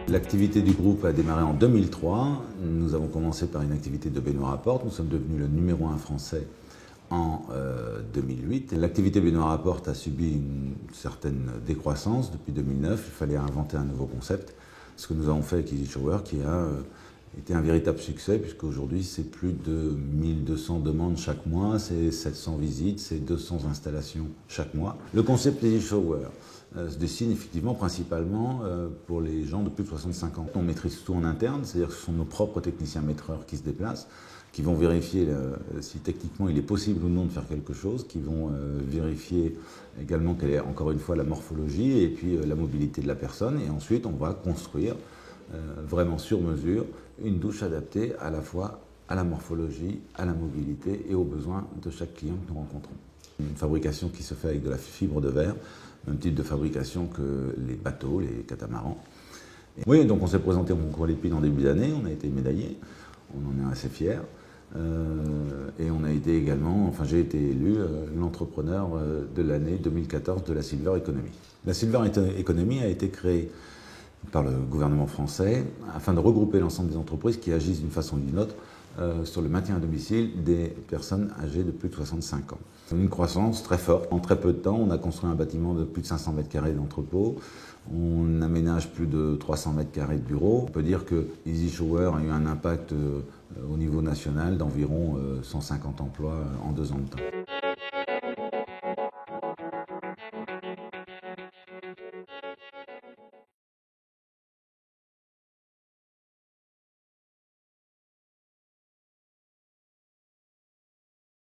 L'activité du groupe a démarré en 2003. Nous avons commencé par une activité de baignoire à porte. Nous sommes devenus le numéro 1 français en 2008. L'activité baignoire à porte a subi une certaine décroissance depuis 2009. Il fallait inventer un nouveau concept. Ce que nous avons fait avec Easy Shower, qui a été un véritable succès, puisqu'aujourd'hui c'est plus de 1200 demandes chaque mois, c'est 700 visites, c'est 200 installations chaque mois. Le concept Easy Shower se dessine effectivement principalement pour les gens de plus de 65 ans. On maîtrise tout en interne, c'est-à-dire que ce sont nos propres techniciens maîtreurs qui se déplacent, qui vont vérifier si techniquement il est possible ou non de faire quelque chose, qui vont vérifier également quelle est encore une fois la morphologie et puis la mobilité de la personne, et ensuite on va construire vraiment sur mesure une douche adaptée à la fois à la morphologie, à la mobilité et aux besoins de chaque client que nous rencontrons. Une fabrication qui se fait avec de la fibre de verre, même type de fabrication que les bateaux, les catamarans. Oui, donc on s'est présenté au concours Lépine en début d'année, on a été médaillé, on en est assez fiers. Et on a été également, enfin j'ai été élu l'entrepreneur de l'année 2014 de la Silver Economy. La Silver Economy a été créée par le gouvernement français afin de regrouper l'ensemble des entreprises qui agissent d'une façon ou d'une autre sur le maintien à domicile des personnes âgées de plus de 65 ans. Une croissance très forte. En très peu de temps, on a construit un bâtiment de plus de 500 mètres carrés d'entrepôt. On aménage plus de 300 mètres carrés de bureaux. On peut dire que Easy Shower a eu un impact au niveau national d'environ 150 emplois en 2 ans de temps.